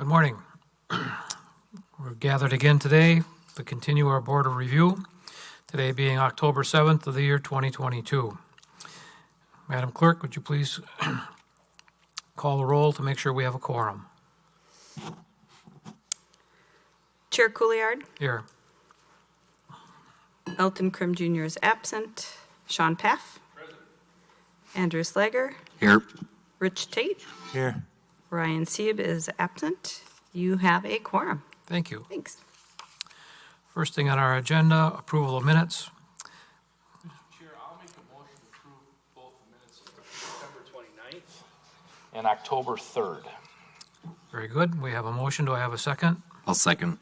Good morning. We're gathered again today to continue our board of review, today being October 7th of the year 2022. Madam Clerk, would you please call the roll to make sure we have a quorum? Chair Couillard, Here. Elton Krim Jr. is absent. Sean Paff. Present. Andrew Slager. Here. Rich Tate. Here. Ryan Sieb is absent. You have a quorum. Thank you. Thanks. First thing on our agenda, approval of minutes. Chair, I'll make a motion to approve both the minutes of September 29th and October 3rd. Very good. We have a motion. Do I have a second? I'll second.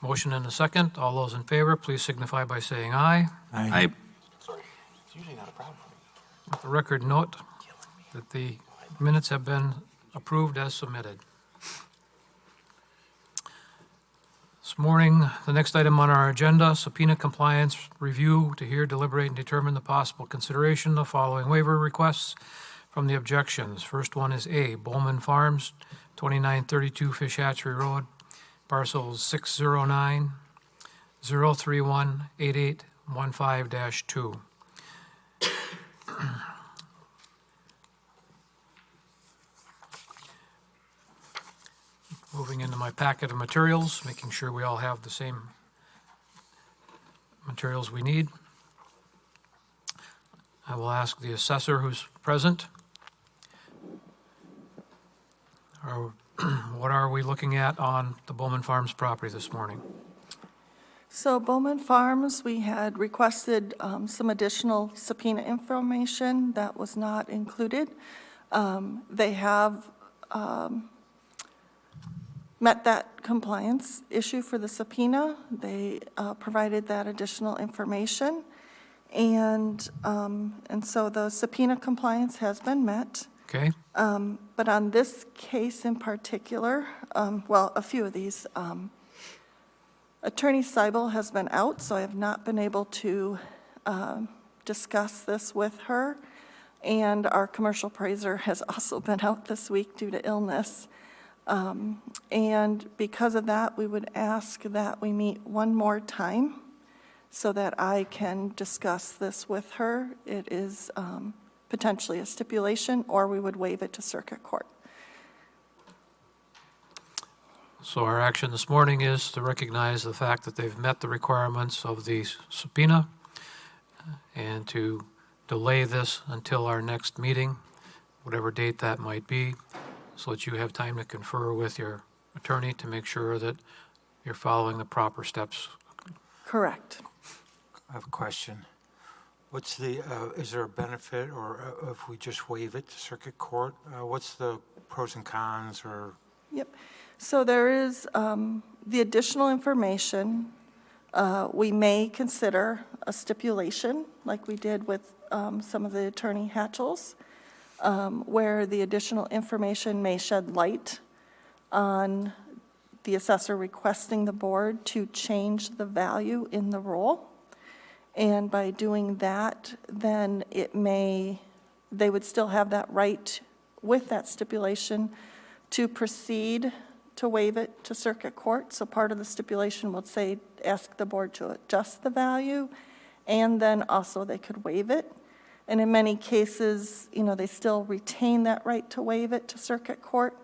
Motion and a second. All those in favor, please signify by saying aye. Aye. Sorry, it's usually not a problem. Let the record note that the minutes have been approved as submitted. This morning, the next item on our agenda, subpoena compliance review to hear, deliberate, and determine the possible consideration of the following waiver requests from the objections. First one is A, Bowman Farms, 2932 Fish Hatchery Road, parcels 609 031 8815-2. Moving into my packet of materials, making sure we all have the same materials we need. I will ask the assessor who's present. What are we looking at on the Bowman Farms property this morning? So Bowman Farms, we had requested some additional subpoena information that was not included. They have met that compliance issue for the subpoena. They provided that additional information. And so the subpoena compliance has been met. Okay, But on this case in particular, well, a few of these, Attorney Seibel has been out, so I have not been able to discuss this with her. And our commercial appraiser has also been out this week due to illness. And because of that, we would ask that we meet one more time so that I can discuss this with her. It is potentially a stipulation, or we would waive it to circuit court. so our action this morning is to recognize the fact that they've met the requirements of the subpoena and to delay this until our next meeting, whatever date that might be, so that you have time to confer with your attorney to make sure that you're following the proper steps. Correct. I have a question. What's the, is there a benefit, or if we just waive it to circuit court, what's the pros and cons, or? Yep. So there is the additional information. We may consider a stipulation, like we did with some of the attorney Hatchels, where the additional information may shed light on the assessor requesting the board to change the value in the roll. And by doing that, then they would still have that right with that stipulation to proceed to waive it to circuit court. So part of the stipulation would say, ask the board to adjust the value, and then also they could waive it. And in many cases, they still retain that right to waive it to circuit court.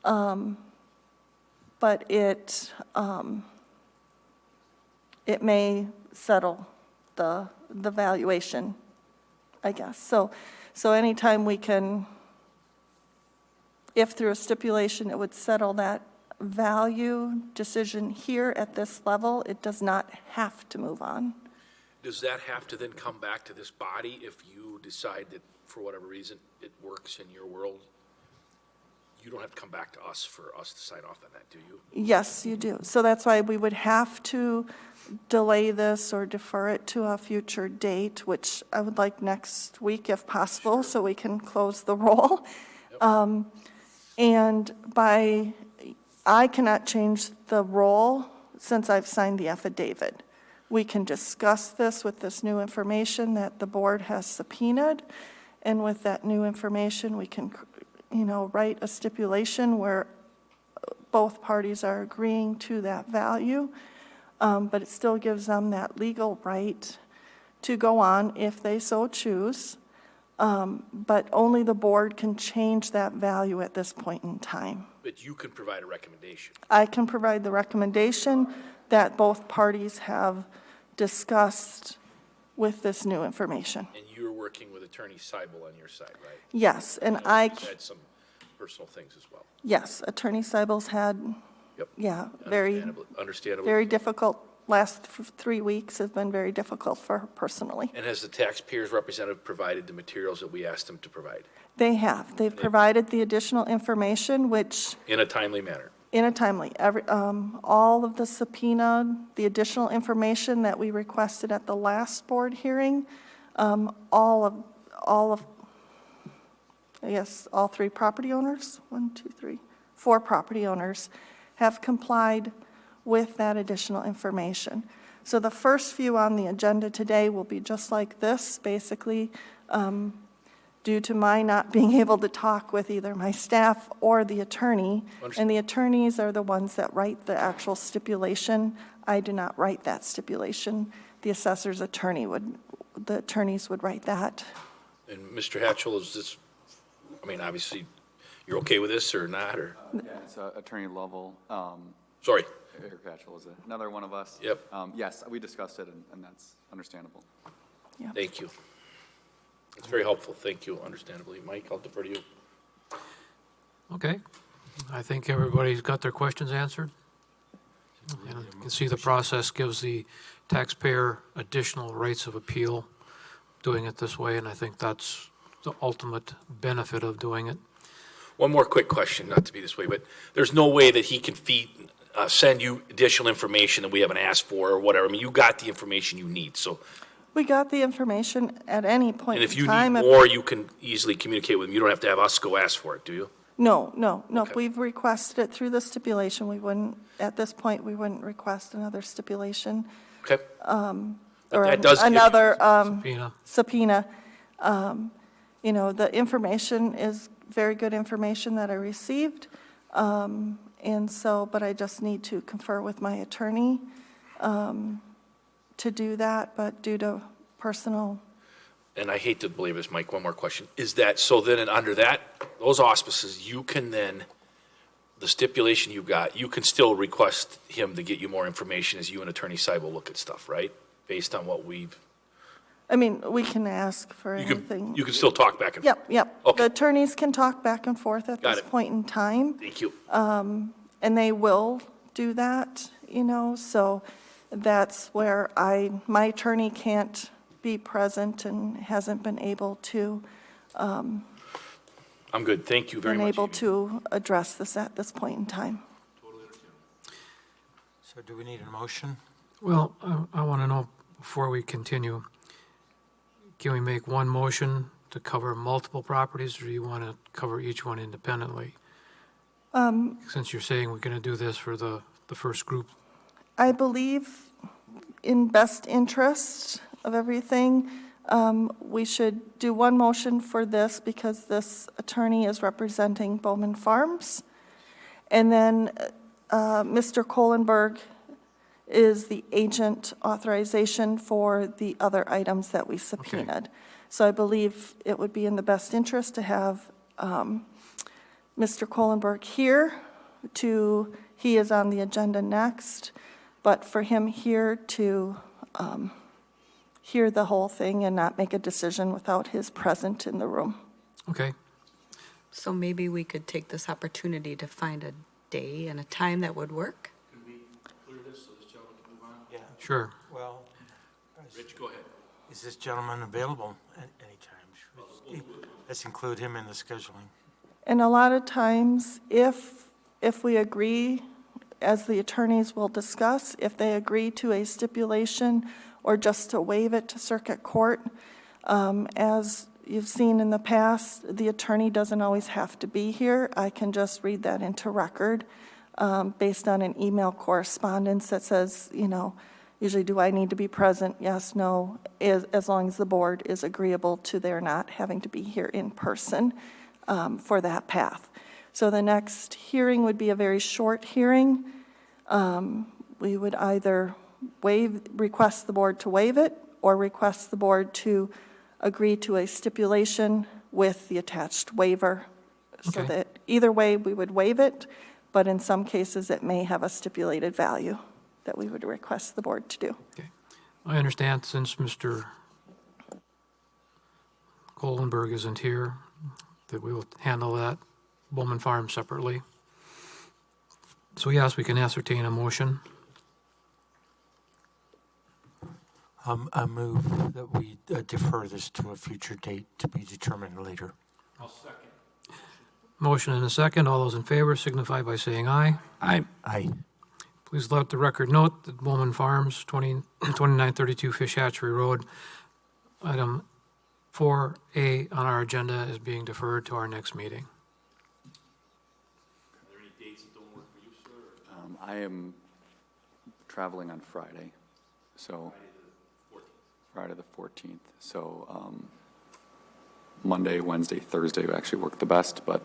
But it may settle the valuation, I guess. So anytime we can, if through a stipulation it would settle that value decision here at this level, it does not have to move on. Does that have to then come back to this body if you decide that for whatever reason it works in your world? You don't have to come back to us for us to sign off on that, do you? Yes, you do. So that's why we would have to delay this or defer it to a future date, which I would like next week if possible, so we can close the roll. Yep. And I cannot change the roll since I've signed the affidavit. We can discuss this with this new information that the board has subpoenaed, and with that new information, we can, write a stipulation where both parties are agreeing to that value, but it still gives them that legal right to go on if they so choose. But only the board can change that value at this point in time. But you can provide a recommendation. I can provide the recommendation that both parties have discussed with this new information. And you're working with Attorney Seibel on your side, right? Yes, and He's had some personal things as well. yes, Attorney Seibel's had, Yep. yeah, very, Understandable. very difficult, last 3 weeks have been very difficult for her personally. And has the taxpayers' representative provided the materials that we asked them to provide They have, they've provided the additional information, which in a timely manner? in a timely, all of the subpoena, the additional information that we requested at the last board hearing, all of, I guess, all 3 property owners, 4 property owners have complied with that additional information. So the first few on the agenda today will be just like this, basically, due to my not being able to talk with either my staff or the attorney. And the attorneys are the ones that write the actual stipulation. I do not write that stipulation. The assessor's attorney the attorneys would write that. And Mr. Hatchell, is this, I mean, obviously, you're okay with this or not, or? Yeah, it's Attorney Lovell. Sorry. Eric Hatchell is another one of us. Yep. Yes, we discussed it, and that's understandable. Thank you. It's very helpful. Thank you, understandably. Mike, I'll defer to you. Okay. I think everybody's got their questions answered. And you can see the process gives the taxpayer additional rights of appeal doing it this way, and I think that's the ultimate benefit of doing it. One more quick question, not to be this way, but there's no way that he can send you additional information that we haven't asked for or whatever. I mean, you got the information you need, so. We got the information at any point And if in you time. need more, you can easily communicate with him. You don't have to have us go ask for it, do you? No. Okay. We've requested it through the stipulation. We wouldn't, at this point, we wouldn't request another stipulation Okay. or That does give you- another Subpoena. subpoena. You know, the information is very good information that I received. And so, but I just need to confer with my attorney to do that, but due to personal, And I hate to believe this, Mike, one more question. Is that, so then and under that, those auspices, you can then, the stipulation you got, you can still request him to get you more information as you and Attorney Seibel look at stuff, right? Based on what we've, I mean, we can ask for you anything. can still talk back and forth. Yep. Okay. The attorneys can talk back and forth at Got this it. point in time. Thank you. And they will do that, you know, so that's where my attorney can't be present and hasn't been able to, I'm good. Thank you very much. to address this at this point in time. So do we need a motion? Well, I want to know, before we continue, can we make one motion to cover multiple properties, or do you want to cover each one independently? Since you're saying we're going to do this for the first group. I believe in best interest of everything, we should do one motion for this because this attorney is representing Bowman Farms. And then Mr. Kohlenberg is the agent authorization for the other items that we subpoenaed. So I believe it would be in the best interest to have Mr. Kohlenberg here he is on the agenda next, but for him here to hear the whole thing and not make a decision without his present in the room. Okay. So maybe we could take this opportunity to find a day and a time that would work? Can we clear this so this gentleman can move on? Yeah, Sure. well, Rich, go ahead. is this gentleman available at any time? Let's include him in the scheduling. And a lot of times, if we agree, as the attorneys will discuss, if they agree to a stipulation or just to waive it to circuit court, as you've seen in the past, the attorney doesn't always have to be here. I can just read that into record based on an email correspondence that says, you know, usually do I need to be present? Yes, no, as long as the board is agreeable to their not having to be here in person for that path. So the next hearing would be a very short hearing. We would either request the board to waive it, or request the board to agree to a stipulation with the attached waiver. So Okay. that either way, we would waive it, but in some cases, it may have a stipulated value that we would request the board to do. Okay. I understand since Mr. Kohlenberg isn't here, that we will handle that Bowman Farm separately. So yes, we can ascertain a motion. I move that we defer this to a future date to be determined later. Motion and a second. All those in favor signify by saying aye. Aye. Aye. Please let the record note that Bowman Farms, 2932 Fish Hatchery Road, item 4A on our agenda is being deferred to our next meeting. I am traveling on Friday, so. Friday the 14th. So Monday, Wednesday, Thursday would actually work the best, but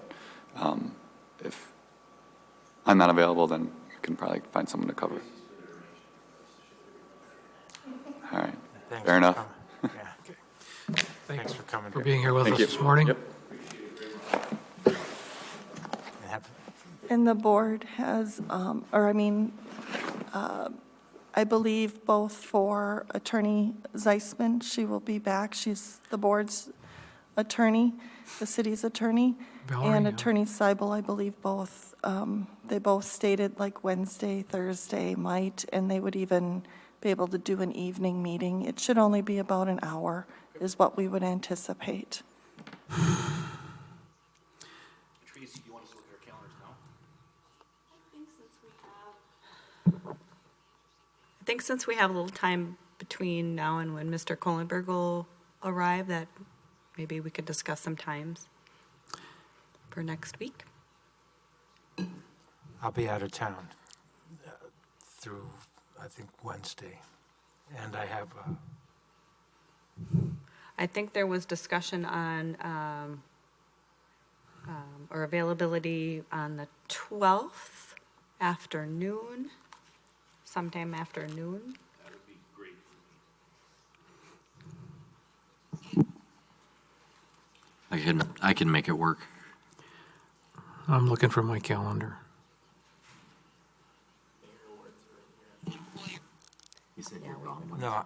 if I'm not available, then we can probably find someone to cover. All right, Thanks fair for have. coming. Yeah. Thanks for coming. For being here with Thank us you. this morning. Yep. And have- And the board has, I believe both for Attorney Zeisman, she will be back. She's the board's attorney, the city's attorney. Valerie, And yeah. Attorney Seibel, I believe both, they both stated like Wednesday, Thursday might, and they would even be able to do an evening meeting. It should only be about an hour is what we would anticipate. Tracy, you want us to look at our calendars now? I think since we have a little time between now and when Mr. Kohlenberg will arrive, that maybe we could discuss some times for next week. I'll be out of town through, I think, Wednesday. And I have, I think there was discussion on, or availability on the 12th afternoon, sometime afternoon. That would be great for me. I can make it work. I'm looking for my calendar. no,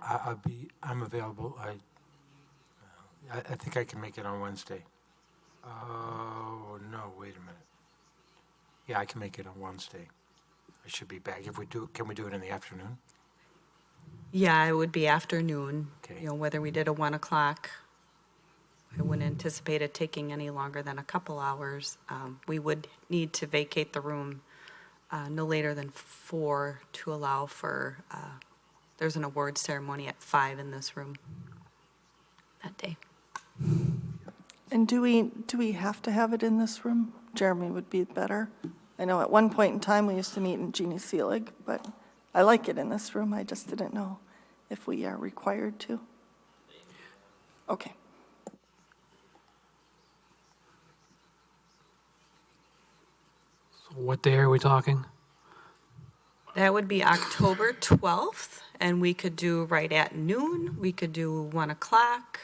I'm available. I think I can make it on Wednesday. Oh, no, wait a minute. Yeah, I can make it on Wednesday. I should be back. Can we do it in the afternoon? Yeah, it would be afternoon, Okay. you know, whether we did a 1 o'clock. I wouldn't anticipate it taking any longer than a couple hours. We would need to vacate the room no later than 4 to allow for, there's an award ceremony at 5 in this room that day. And do we have to have it in this room? Jeremy would be better. I know at one point in time, we used to meet in Jeannie Seelig, but I like it in this room. I just didn't know if we are required to. Okay. So what day are we talking? That would be October 12th, and we could do right at noon. We could do 1 o'clock.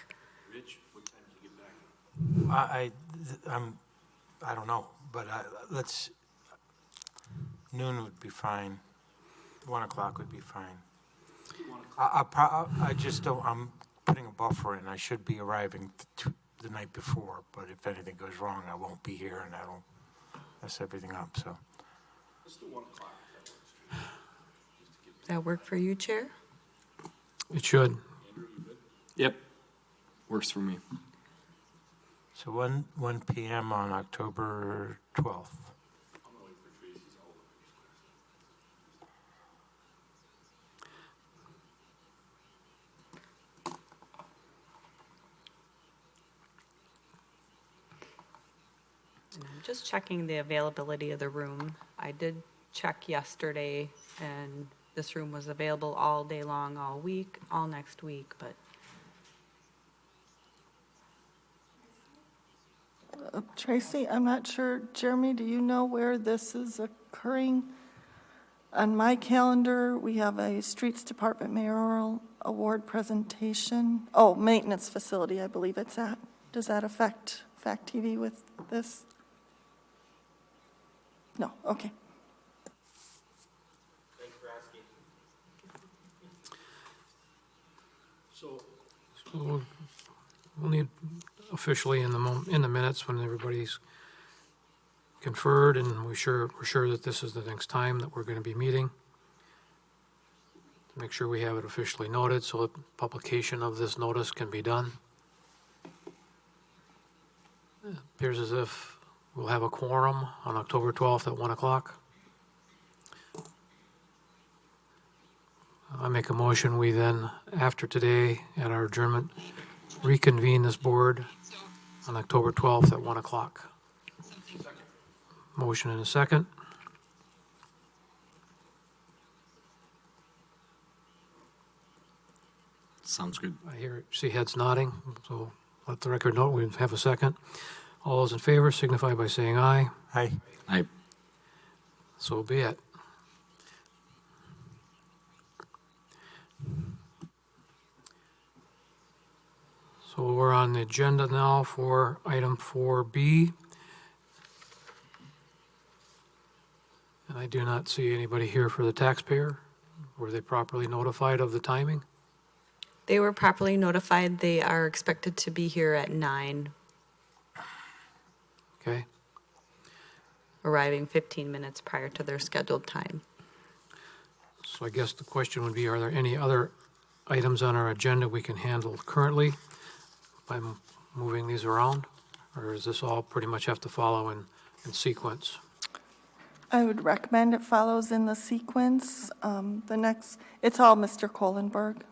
Rich, what time do you get back? I don't know, but let's, noon would be fine. 1 o'clock would be fine. I just don't, I'm putting a buffer in. I should be arriving the night before, but if anything goes wrong, I won't be here and that'll mess everything up, so. Let's do 1 o'clock. Does that work for you, Chair? It should. Yep. Works for me. So 1 PM on October 12th. And I'm just checking the availability of the room. I did check yesterday, and this room was available all day long, all week, all next week, but Tracy, I'm not sure, Jeremy, do you know where this is occurring? On my calendar, we have a Streets Department mayoral award presentation. Oh, maintenance facility, I believe it's at. Does that affect Fact TV with this? No, okay. So we'll need officially in the minutes when everybody's conferred and we're sure that this is the next time that we're going to be meeting. Make sure we have it officially noted so that publication of this notice can be done. It appears as if we'll have a quorum on October 12th at 1 o'clock. I make a motion, we then, after today, at our adjournment, reconvene this board on October 12th at 1 o'clock. Motion and a second. Sounds good. I see heads nodding, so let the record note we have a second. All those in favor signify by saying aye. Aye. I So be it. So we're on the agenda now for item 4B. And I do not see anybody here for the taxpayer. Were they properly notified of the timing? They were properly notified. They are expected to be here at 9, Okay. arriving 15 minutes prior to their scheduled time. So I guess the question would be, are there any other items on our agenda we can handle currently by moving these around? Or does this all pretty much have to follow in sequence? I would recommend it follows in the sequence. It's all Mr. Kohlenberg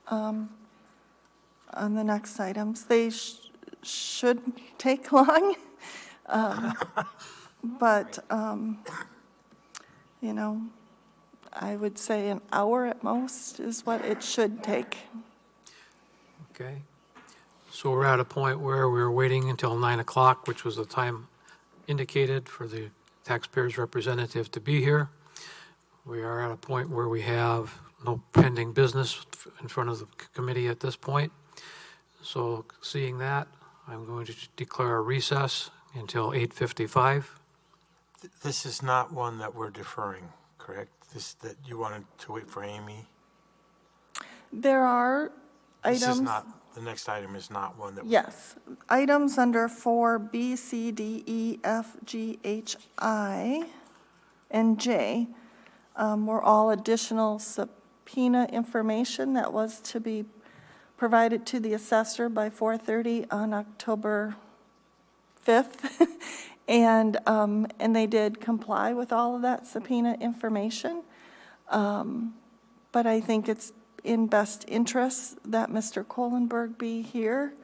on the next items. They shouldn't take long, but, I would say an hour at most is what it should take. Okay. So we're at a point where we're waiting until 9 o'clock, which was the time indicated for the taxpayers' representative to be here. We are at a point where we have no pending business in front of the committee at this point. So seeing that, I'm going to declare a recess until 8:55. This is not one that we're deferring, correct? That you wanted to wait for Amy? There are This is items. not, the next item is not one that. Yes, items under 4B, C, D, E, F, G, H, I, and J were all additional subpoena information that was to be provided to the assessor by 4:30 on October 5th. And they did comply with all of that subpoena information. But I think it's in best interest that Mr. Kohlenberg be here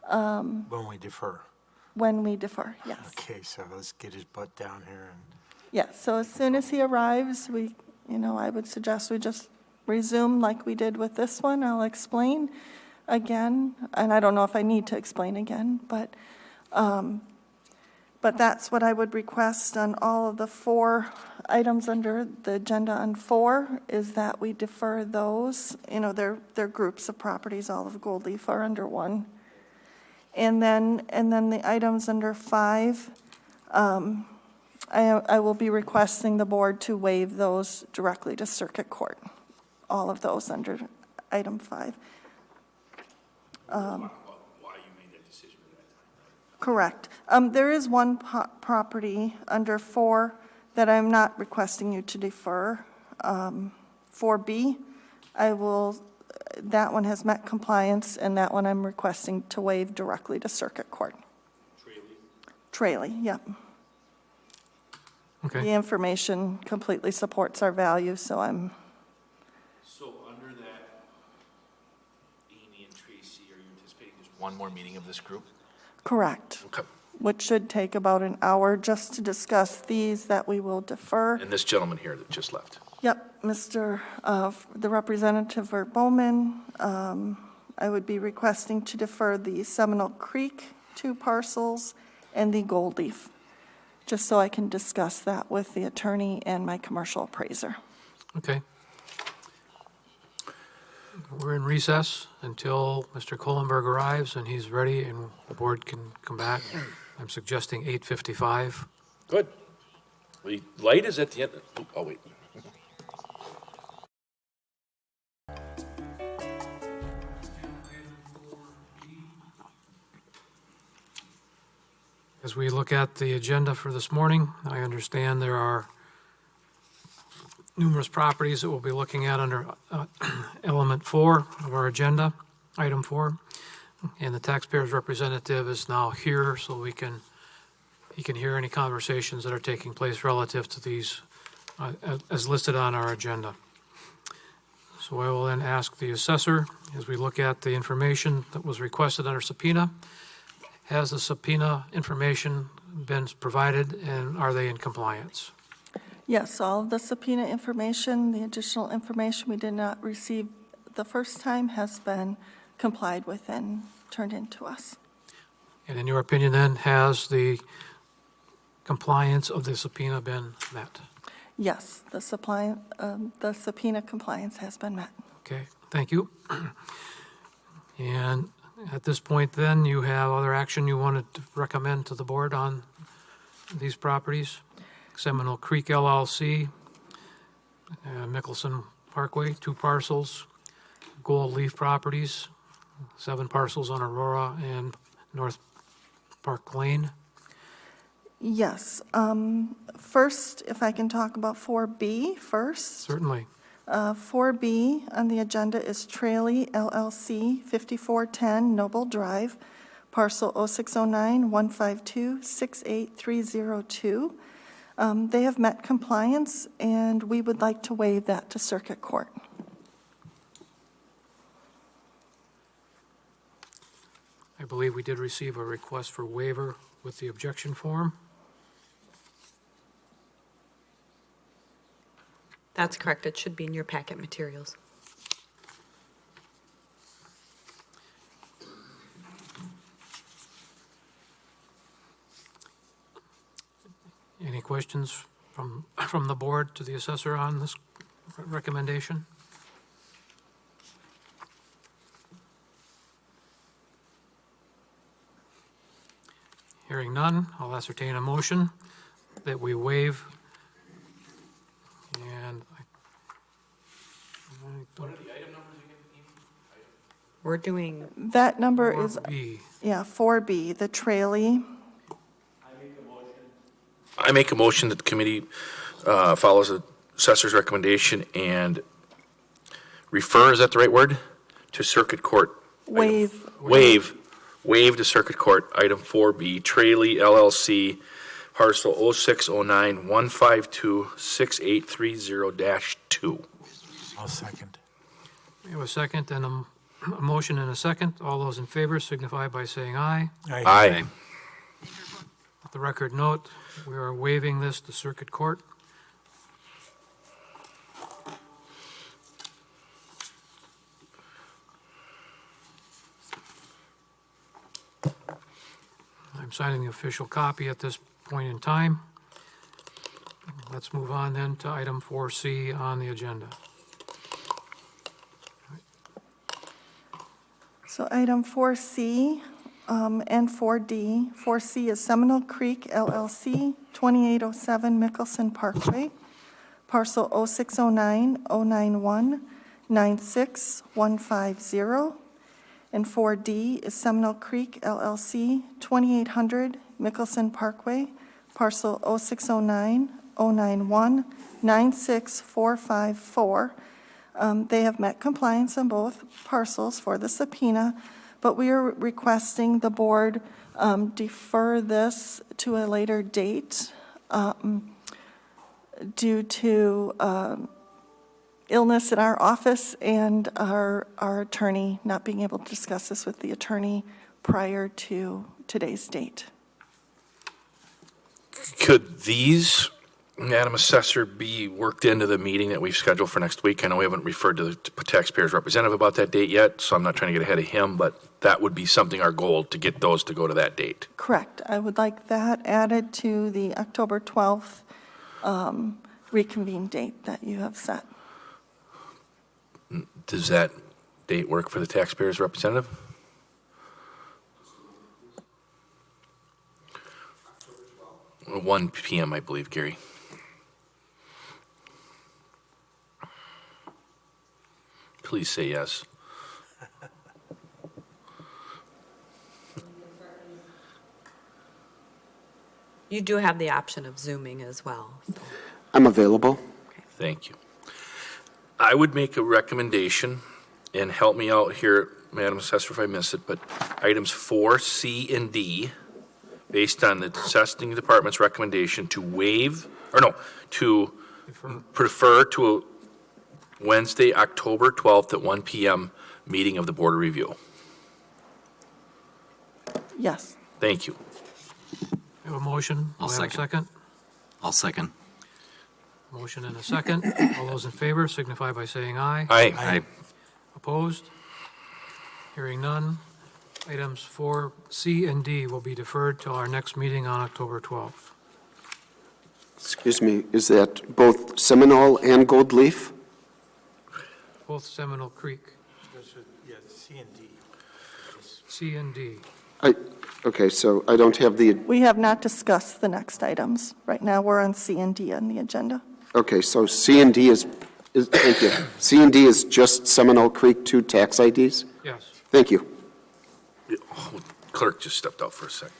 When we defer. when we defer, yes. Okay, so let's get his butt down here and. Yes, so as soon as he arrives, I would suggest we just resume like we did with this one. I'll explain again, and I don't know if I need to explain again, but that's what I would request on all of the 4 items under the agenda on 4, is that we defer those. They're groups of properties, all of Gold Leaf are under 1. And then the items under 5, I will be requesting the board to waive those directly to circuit court, all of those under item 5. Why you made that decision at that time, right? Correct. There is one property under 4 that I'm not requesting you to defer. 4B, that one has met compliance, and that one I'm requesting to waive directly to circuit court. Tralee, yep. The Okay. information completely supports our value, so I'm, So under that, Amy and Tracy, are you anticipating just one more meeting of this group? correct. Okay. Which should take about an hour just to discuss these that we will defer. And this gentleman here that just left. Yep, the Representative for Bowman, I would be requesting to defer the Seminole Creek 2 parcels and the gold leaf, just so I can discuss that with the attorney and my commercial appraiser. Okay. We're in recess until Mr. Kohlenberg arrives and he's ready and the board can come back. I'm suggesting 8:55. Good. The light is at the end. Oh, wait. As we look at the agenda for this morning, I understand there are numerous properties that we'll be looking at under element 4 of our agenda, item 4. And the taxpayer's representative is now here, so he can hear any conversations that are taking place relative to these as listed on our agenda. So I will then ask the assessor, as we look at the information that was requested under subpoena, has the subpoena information been provided and are they in compliance? Yes, all of the subpoena information, the additional information we did not receive the first time has been complied with and turned in to us. And in your opinion then, has the compliance of the subpoena been met? Yes, the subpoena compliance has been met. Okay, thank you. And at this point then, you have other action you wanted to recommend to the board on these properties? Seminole Creek LLC, Mickelson Parkway, 2 parcels, Gold Leaf Properties, 7 parcels on Aurora and North Park Lane. Yes. First, if I can talk about 4B first. Certainly. 4B on the agenda is Trailey LLC, 5410 Noble Drive, parcel 0609-152-68302. They have met compliance, and we would like to waive that to circuit court. I believe we did receive a request for waiver with the objection form. That's correct. It should be in your packet materials. Any questions from the board to the assessor on this recommendation? Hearing none, I'll ascertain a motion that we waive. And We're doing, That number is, 4B. 4B, the Trailey. I make a motion that the committee follows the assessor's recommendation and refer, is that the right word? To circuit court. Waive. Waive to circuit court, item 4B, Trailey LLC, parcel 0609-152-6830-2. I'll second. We have a second and a motion and a second. All those in favor signify by saying aye. Aye. Let the record note, we are waiving this to circuit court. I'm signing the official copy at this point in time. Let's move on then to item 4C on the agenda. So item 4C and 4D. 4C is Seminole Creek LLC, 2807 Mickelson Parkway, parcel 0609-091-96150. And 4D is Seminole Creek LLC, 2800 Mickelson Parkway, parcel 0609-091-96454. They have met compliance on both parcels for the subpoena, but we are requesting the board defer this to a later date due to illness in our office and our attorney not being able to discuss this with the attorney prior to today's date. Could these Madam Assessor, be worked into the meeting that we've scheduled for next week? I know we haven't referred to the taxpayers representative about that date yet, so I'm not trying to get ahead of him, but that would be something, our goal, to get those to go to that date. Correct. I would like that added to the October 12th reconvene date that you have set. Does that date work for the taxpayers representative? October 12th. 1 p.m., I believe, Gary. Please say yes. You do have the option of Zooming as well. So. I'm available. Thank you. I would make a recommendation, and help me out here, Madam Assessor, if I miss it, but items 4, C, and D, based on the assessing department's recommendation to prefer to a Wednesday, October 12th at 1 p.m. meeting of the Board of Review. Yes. Thank you. We have a motion. I'll Do we have a second? I'll second. Motion and a second. All those in favor signify by saying aye. Aye. Opposed? Hearing none. Items 4C and D will be deferred till our next meeting on October 12th. Excuse me, is that both Seminole and Gold Leaf? Both Seminole Creek, Yeah, C and D. C and D. Okay, so I don't have the, We have not discussed the next items. Right now, we're on C and D on the agenda. okay, so C and D is, thank you. C and D is just Seminole Creek 2 tax IDs? Yes. Thank you. Oh, clerk just stepped out for a second.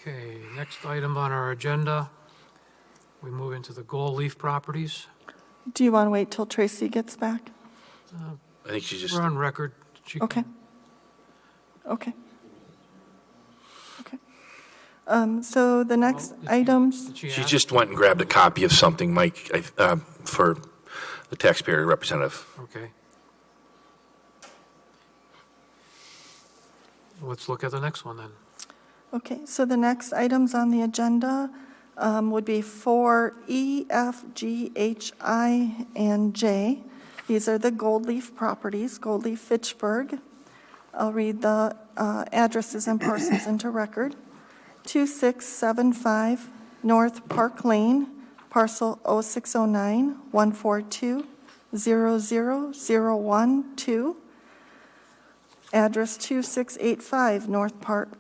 Okay, next item on our agenda, we move into the Gold Leaf properties. Do you want to wait till Tracy gets back? I think she just, We're on record. She- Okay. Okay. Okay. So the next Well, did items, Did she she ask? just went and grabbed a copy of something, Mike, for the taxpayer representative. Okay. Let's look at the next one then. okay, so the next items on the agenda would be 4E, F, G, H, I, and J. These are the Gold Leaf properties, Gold Leaf Fitchburg. I'll read the addresses and parcels into record. 2675 North Park Lane, parcel 0609-142-00012. Address 2685 North Park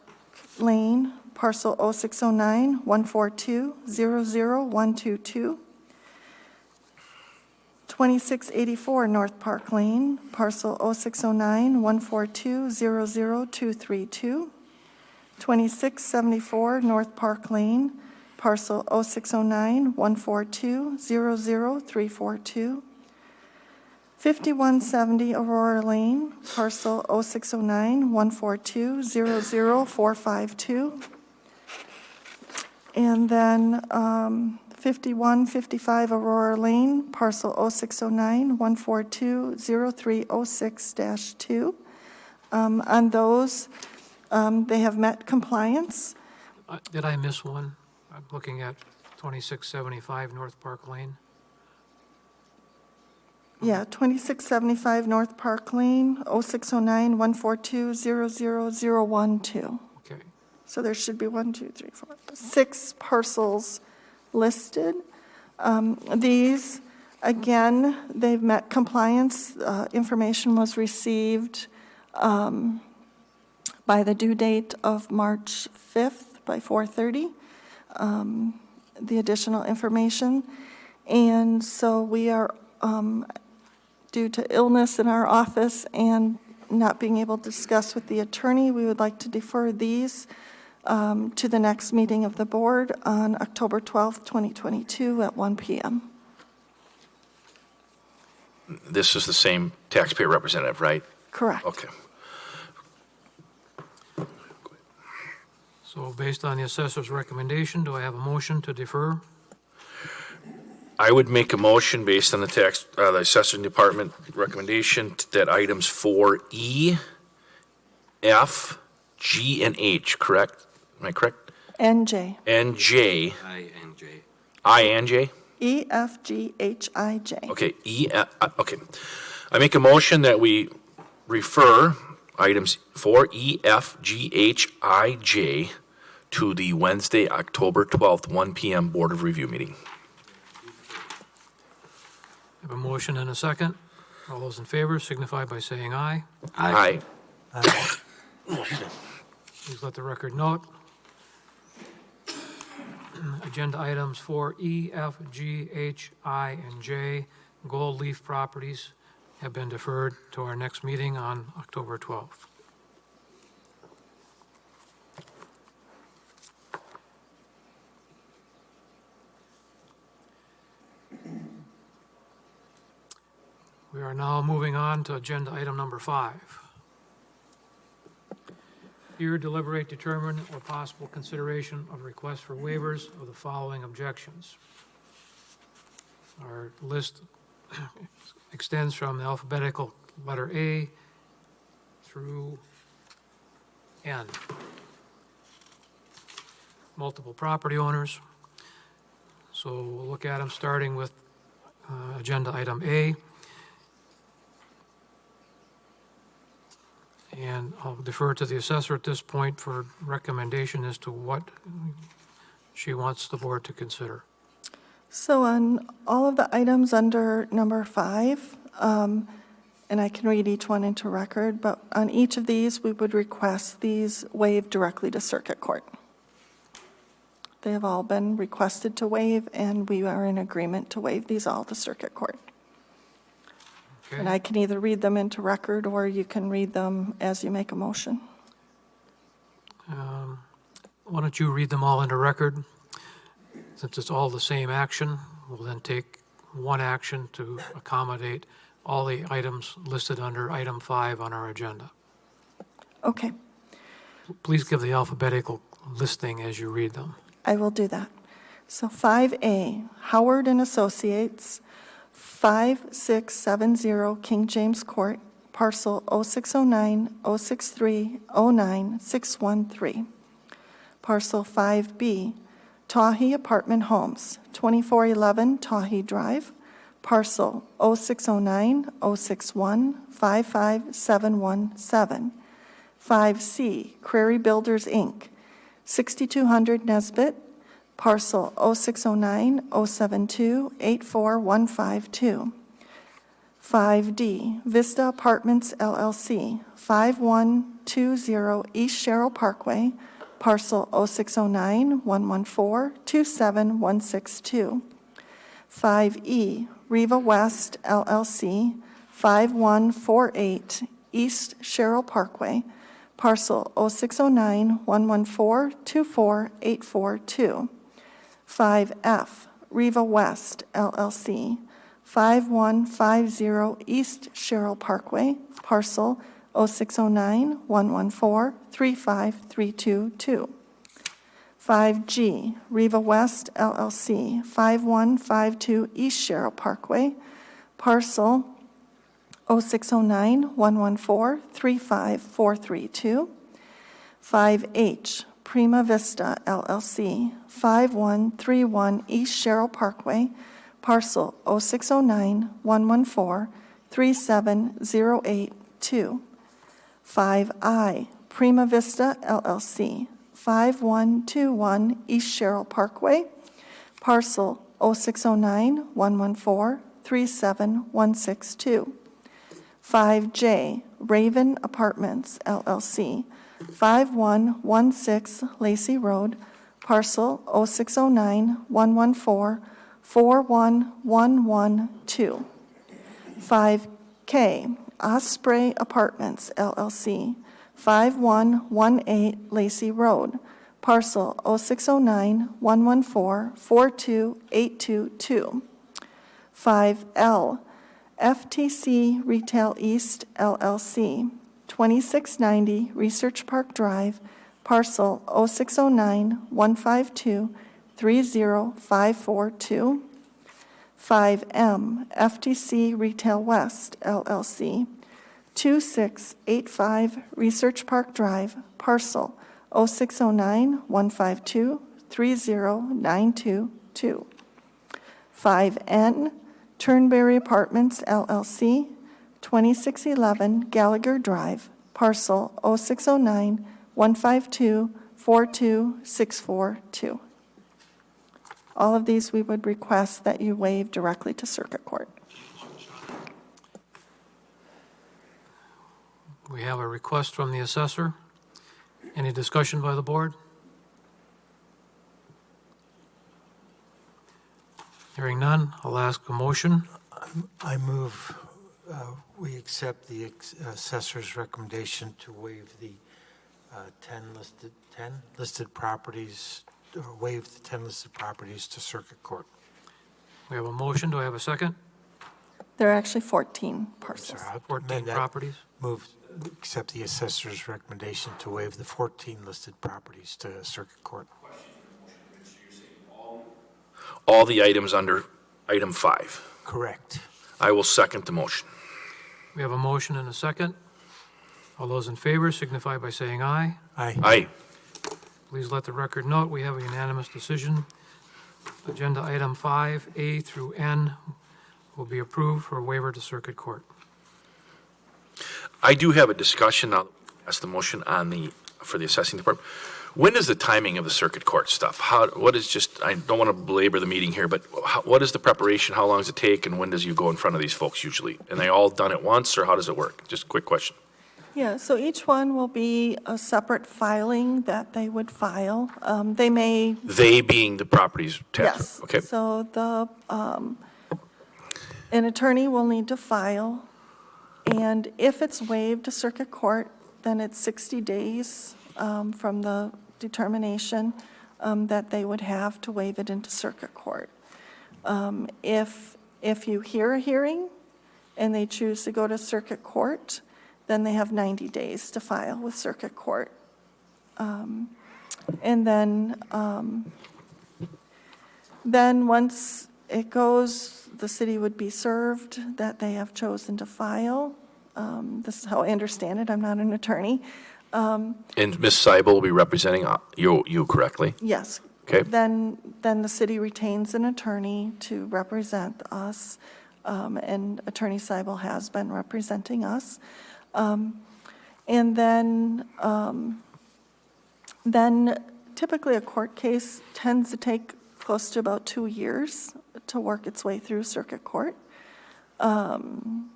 Lane, parcel 0609-142-00122. 2684 North Park Lane, parcel 0609-142-00232. 2674 North Park Lane, parcel 0609-142-00342. 5170 Aurora Lane, parcel 0609-142-00452. And then 5155 Aurora Lane, parcel 0609-142-0306-2. On those, they have met compliance. Did I miss one? I'm looking at 2675 North Park Lane. Yeah, 2675 North Park Lane, 0609-142-00012. Okay. So there should be 6 parcels listed. These, again, they've met compliance. Information was received by the due date of March 5th by 4:30, the additional information. And so we are, due to illness in our office and not being able to discuss with the attorney, we would like to defer these to the next meeting of the board on October 12th, 2022 at 1 p.m. This is the same taxpayer representative, right? Correct. Okay. So based on the assessor's recommendation, do I have a motion to defer? I would make a motion based on the assessing department recommendation that items 4E, F, G, and H, correct? Am I correct? NJ, And J, I-N-J. I and J? E, F, G, H, I, J. Okay, okay. I make a motion that we refer items 4E, F, G, H, I, J to the Wednesday, October 12th, 1 PM Board of Review meeting. Have a motion and a second. All those in favor signify by saying aye. Aye. Please let the record note. Agenda items 4E, F, G, H, I, and J, Gold Leaf Properties, have been deferred to our next meeting on October 12th. We are now moving on to agenda item number 5. Hear, deliberate, determine, or possible consideration of requests for waivers of the following objections. Our list extends from the alphabetical letter A through N. Multiple property owners. So we'll look at them starting with agenda item A. And I'll defer to the assessor at this point for recommendation as to what she wants the board to consider. So on all of the items under number 5, and I can read each one into record, but on each of these, we would request these waived directly to circuit court. They have all been requested to waive, and we are in agreement to waive these all to circuit court. Okay? And I can either read them into record, or you can read them as you make a motion. Why don't you read them all into record? Since it's all the same action, we'll then take one action to accommodate all the items listed under item 5 on our agenda. Okay, Please give the alphabetical listing as you read them. I will do that. So 5A, Howard and Associates, 5670 King James Court, parcel 0609-063-09613. Parcel 5B, Tahi Apartment Homes, 2411 Tahi Drive, parcel 0609-061-55717. 5C, Prairie Builders, Inc., 6200 Nesbit, parcel 0609-072-84152. 5D, Vista Apartments, LLC, 5120 East Sherrill Parkway, parcel 0609-114-27162. 5E, Riva West, LLC, 5148 East Sherrill Parkway, parcel 0609-114-24842. 5F, Riva West, LLC, 5150 East Sherrill Parkway, parcel 0609-114-35322. 5G, Riva West, LLC, 5152 East Sherrill Parkway, parcel 0609-114-35432. 5H, Prima Vista, LLC, 5131 East Sherrill Parkway, parcel 0609-114-37082. 5I, Prima Vista, LLC, 5121 East Sherrill Parkway, parcel 0609-114-37162. 5J, Raven Apartments, LLC, 5116 Lacey Road, parcel 0609-114-41112. 5K, Osprey Apartments, LLC, 5118 Lacey Road, parcel 0609-114-42822. 5L, FTC Retail East, LLC, 2690 Research Park Drive, parcel 0609-152-30542. 5M FTC Retail West LLC, 2685 Research Park Drive, parcel 0609-152-30922. 5N Turnberry Apartments LLC, 2611 Gallagher Drive, parcel 0609-152-42642. All of these we would request that you waive directly to Circuit Court. We have a request from the assessor. Any discussion by the board? Hearing none, I'll ask a motion. I move we accept the assessor's recommendation to waive the 10 listed properties, or waive the 10 listed properties to Circuit Court. We have a motion. Do I have a second? There are actually 14 parcels. Sorry, I'll 14 amend that. properties. Move, accept the assessor's recommendation to waive the 14 listed properties to Circuit Court. All the items under item 5. Correct. I will second the motion. We have a motion and a second. All those in favor signify by saying aye. Aye. Aye. Please let the record note we have a unanimous decision. Agenda item 5A through N will be approved for waiver to Circuit Court. I do have a discussion now. That's the motion on for the assessing department. When is the timing of the Circuit Court stuff? What is just, I don't want to belabor the meeting here, but what is the preparation? How long does it take, and when does you go in front of these folks usually? And they all done at once, or how does it work? Just a quick question. Yeah, so each one will be a separate filing that they would file. They may, They being the properties tax. yes. Okay. So an attorney will need to file, and if it's waived to Circuit Court, then it's 60 days from the determination that they would have to waive it into Circuit Court. If you hear a hearing and they choose to go to Circuit Court, then they have 90 days to file with Circuit Court. And then once it goes, the city would be served that they have chosen to file. This is how I understand it. I'm not an attorney. And Ms. Seibel will be representing you correctly? Yes. Okay. Then the city retains an attorney to represent us, and Attorney Seibel has been representing us. And then typically a court case tends to take close to about 2 years to work its way through Circuit Court. And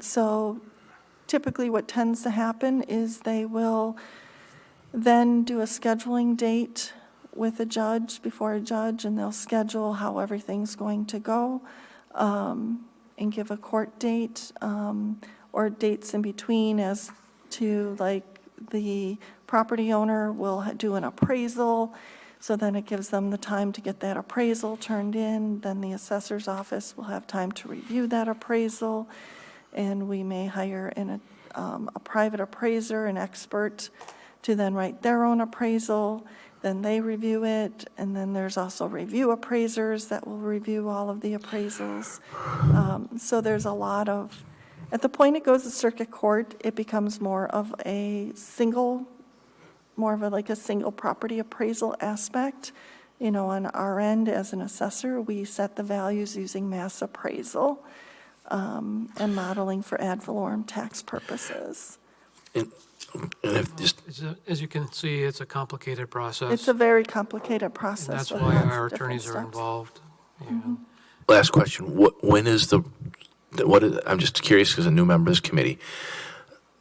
so typically what tends to happen is they will then do a scheduling date with a judge, before a judge, and they'll schedule how everything's going to go, and give a court date, or dates in between, as to, like, the property owner will do an appraisal, so then it gives them the time to get that appraisal turned in. Then the assessor's office will have time to review that appraisal, and we may hire a private appraiser, an expert, to then write their own appraisal. Then they review it, and then there's also review appraisers that will review all of the appraisals. So there's a lot of, at the point it goes to Circuit Court, it becomes more of a single property appraisal aspect. You know, on our end as an assessor, we set the values using mass appraisal, and modeling for ad valorem tax purposes. And if just, As you can see, it's a complicated process. It's a very complicated And process. that's with why lots of our different attorneys are steps. involved. Mm-hmm. And last question, when is I'm just curious because a new member of this committee,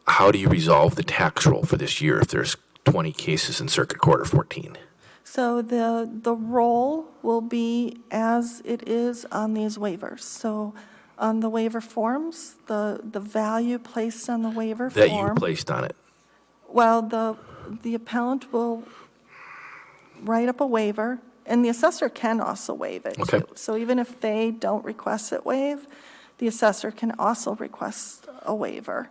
how do you resolve the tax roll for this year if there's 20 cases in Circuit Court or 14? So the roll will be as it is on these waivers. So on the waiver forms, the value placed on the waiver That form. you placed on it? Well, the appellant will write up a waiver, and the assessor can also waive it. Okay. Too. So even if they don't request it waived, the assessor can also request a waiver.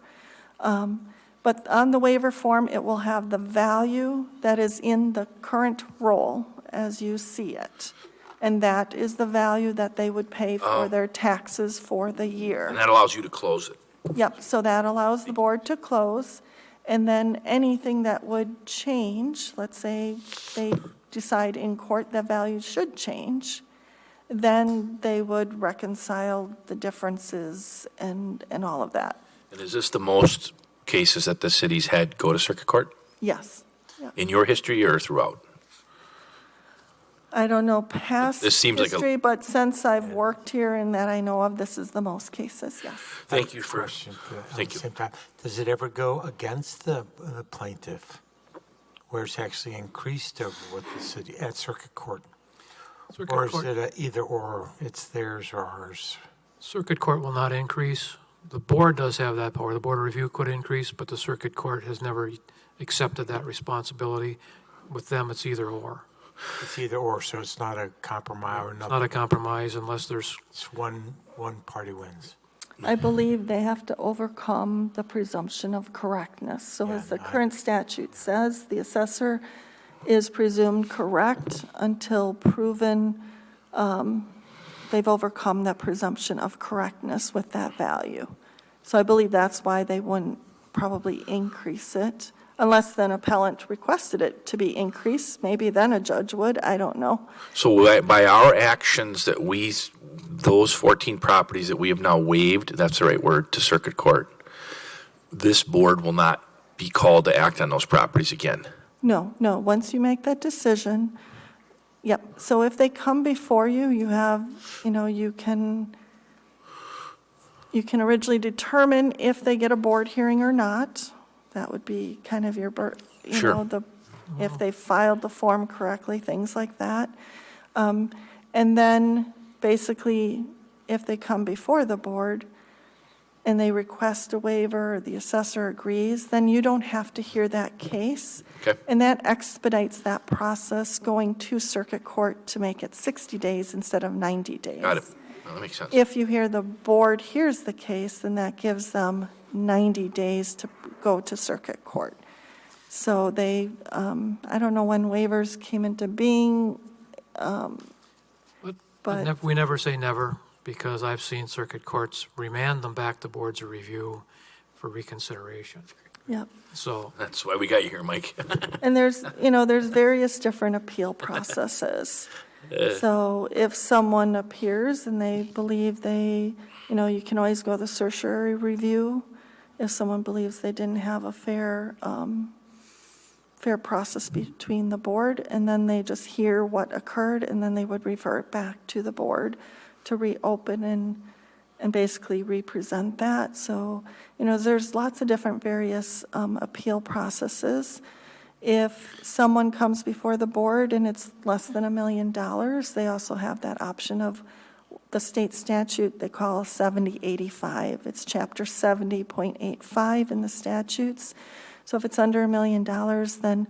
But on the waiver form, it will have the value that is in the current roll as you see it. and that is the value that they would pay for Oh. their taxes for the And year. that allows you to close it. Yep, so that allows the board to close, and then anything that would change, let's say they decide in court that value should change, then they would reconcile the differences and all of that. And is this the most cases that the city's had go to circuit court Yes. Yeah. in your history or throughout? I don't know past This seems like a- history, but since I've worked here and that I know of, this is the most cases, yes. Thank you for, Question for, at thank the you. same time, does it ever go against the plaintiff, where it's actually increased over what the city, at circuit court? Circuit Or is Court- it a either or, it's theirs or ours? Circuit Court will not increase. The board does have that power. The Board of Review could increase, but the Circuit Court has never accepted that responsibility. With them, it's either or. It's either or, so it's not a compromise or Not nothing. a compromise unless there's, It's one party wins. I believe they have to overcome the presumption of correctness. So as the Yeah, current statute says, the assessor is presumed correct until proven they've overcome that presumption of correctness with that value. So I believe that's why they wouldn't probably increase it, unless then appellant requested it to be increased. Maybe then a judge would, I don't know. So by our actions that those 14 properties that we have now waived, that's the right word, to circuit court, this board will not be called to act on those properties again. No, once you make that decision, yep. So if they come before you, you have, you can originally determine if they get a board hearing or not. That would be kind of your, Sure. If they filed the form correctly, things like that. And then basically, if they come before the board and they request a waiver, or the assessor agrees, then you don't have to hear that case. Okay. And that expedites that process going to circuit court to make it 60 days instead of 90 days. Got it. Well, that makes sense. If you hear the board hears the case, then that gives them 90 days to go to circuit court. So they, I don't know when waivers came into being, but we never say never, because I've seen circuit courts remand them back to boards of review for reconsideration. yeah. So, That's why we got you here, Mike. And there's various different appeal processes. So if someone appears and they believe you can always go the certiorari review. If someone believes they didn't have a fair process between the board, and then they just hear what occurred, and then they would revert back to the board to reopen and basically represent that. So, there's lots of different various appeal processes. If someone comes before the board and it's less than $1 million, they also have that option of the state statute they call 7085. It's chapter 70.85 in the statutes. So if it's under $1 million, then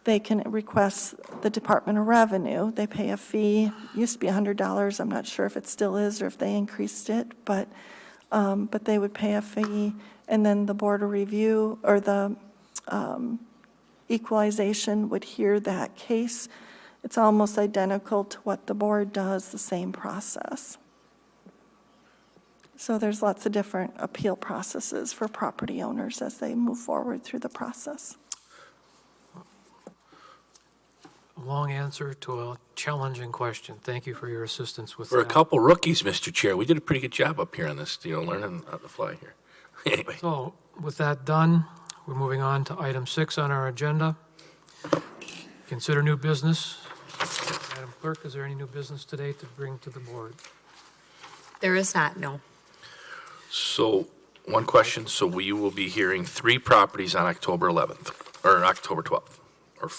they can request the Department of Revenue. They pay a fee. It used to be $100. I'm not sure if it still is or if they increased it, but they would pay a fee, and then the Board of Review or the equalization would hear that case. It's almost identical to what the board does, the same process. So there's lots of different appeal processes for property owners as they move forward through the process. a long answer to a challenging question. Thank you for your assistance with For a that. couple rookies, Mr. Chair, we did a pretty good job up here on this, learning on the fly here. Anyway, So with that done, we're moving on to item 6 on our agenda. Consider new business. Madam Clerk, is there any new business today to bring to the board? There is not, no. so one question, so we will be hearing 3 properties on October 11th, or October 12th, or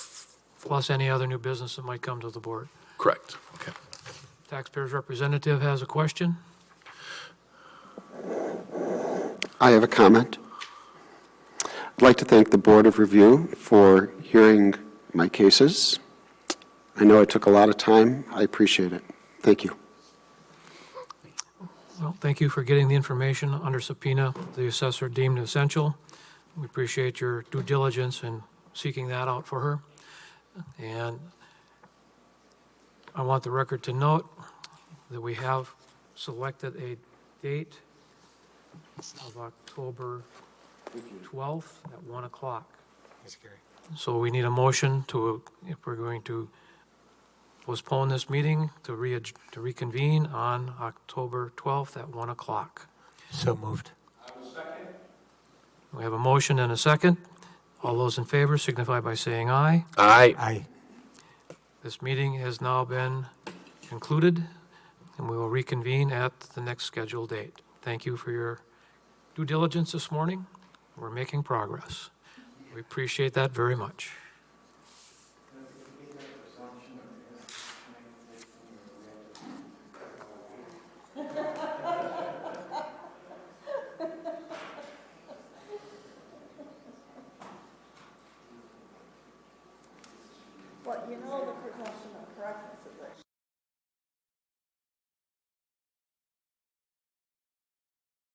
Plus any other new business that might come to the board. correct, okay. Taxpayers' representative has a question. I have a comment. I'd like to thank the Board of Review for hearing my cases. I know it took a lot of time. I appreciate it. Thank you. Well, thank you for getting the information under subpoena the assessor deemed essential. We appreciate your due diligence in seeking that out for her. And I want the record to note that we have selected a date of October 12th at 1 o'clock. Yes, Gary. So we need a motion to, if we're going to postpone this meeting, to reconvene on October 12th at 1 o'clock. So moved. We have a motion and a second. All those in favor signify by saying aye. Aye. Aye. This meeting has now been concluded, and we will reconvene at the next scheduled date. Thank you for your due diligence this morning. We're making progress. We appreciate that very much. Well, you know the presumption of correctness is that